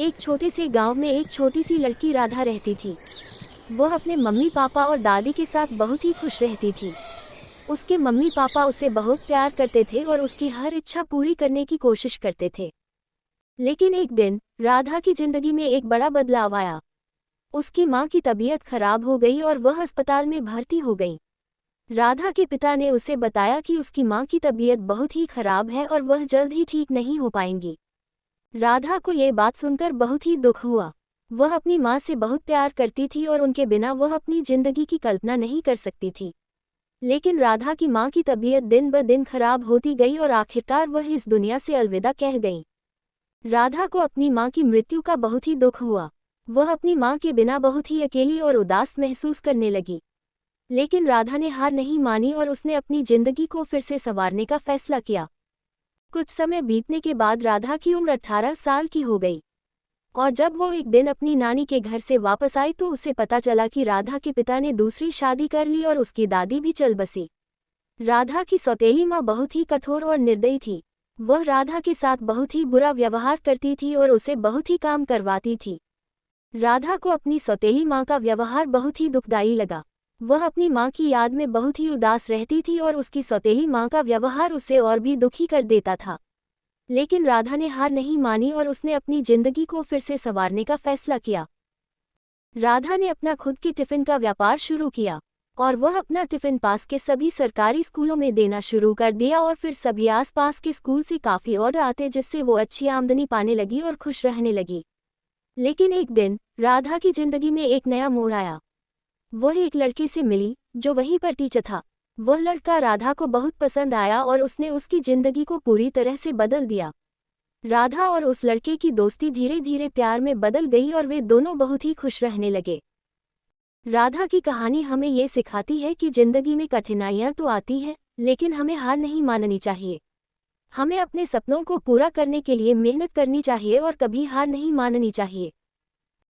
एक छोटे से गांव में एक छोटी सी लड़की राधा रहती थी। वह अपने मम्मी पापा और दादी के साथ बहुत ही खुश रहती थी। उसके मम्मी पापा उसे बहुत प्यार करते थे और उसकी हर इच्छा पूरी करने की कोशिश करते थे। लेकिन एक दिन राधा की जिंदगी में एक बड़ा बदलाव आया। उसकी माँ की तबीयत खराब हो गई और वह अस्पताल में भर्ती हो गई। राधा के पिता ने उसे बताया कि उसकी माँ की तबीयत बहुत ही खराब है और वह जल्द ही ठीक नहीं हो पाएंगी। राधा को ये बात सुनकर बहुत ही दुख हुआ। वह अपनी माँ से बहुत प्यार करती थी और उनके बिना वह अपनी जिंदगी की कल्पना नहीं कर सकती थी। लेकिन राधा की माँ की तबीयत दिन ब दिन खराब होती गई और आखिरकार वह इस दुनिया से अलविदा कह गई। राधा को अपनी माँ की मृत्यु का बहुत ही दुख हुआ। वह अपनी माँ के बिना बहुत ही अकेली और उदास महसूस करने लगी। लेकिन राधा ने हार नहीं मानी और उसने अपनी जिंदगी को फिर से संवारने का फैसला किया। कुछ समय बीतने के बाद राधा की उम्र 18 साल की हो गई और जब वो एक दिन अपनी नानी के घर से वापस आई तो उसे पता चला कि राधा के पिता ने दूसरी शादी कर ली और उसकी दादी भी चल बसी। राधा की सौतेली माँ बहुत ही कठोर और निर्दयी थी। वह राधा के साथ बहुत ही बुरा व्यवहार करती थी और उसे बहुत ही काम करवाती थी। राधा को अपनी सौतेली माँ का व्यवहार बहुत ही दुखदायी लगा। वह अपनी माँ की याद में बहुत ही उदास रहती थी और उसकी सौतेली माँ का व्यवहार उसे और भी दुखी कर देता था। लेकिन राधा ने हार नहीं मानी और उसने अपनी जिंदगी को फिर से संवारने का फैसला किया। राधा ने अपना खुद के टिफिन का व्यापार शुरू किया और वह अपना टिफिन पास के सभी सरकारी स्कूलों में देना शुरू कर दिया और फिर सभी आसपास के स्कूल से काफ़ी ऑर्डर आते जिससे वो अच्छी आमदनी पाने लगी और खुश रहने लगी। लेकिन एक दिन राधा की जिंदगी में एक नया मोड़ आया। वह एक लड़के से मिली जो वहीं पर टीचर था। वह लड़का राधा को बहुत पसंद आया और उसने उसकी जिंदगी को पूरी तरह से बदल दिया। राधा और उस लड़के की दोस्ती धीरे धीरे प्यार में बदल गई और वे दोनों बहुत ही खुश रहने लगे। राधा की कहानी हमें ये सिखाती है कि जिंदगी में कठिनाइयाँ तो आती हैं, लेकिन हमें हार नहीं माननी चाहिए। हमें अपने सपनों को पूरा करने के लिए मेहनत करनी चाहिए और कभी हार नहीं माननी चाहिए।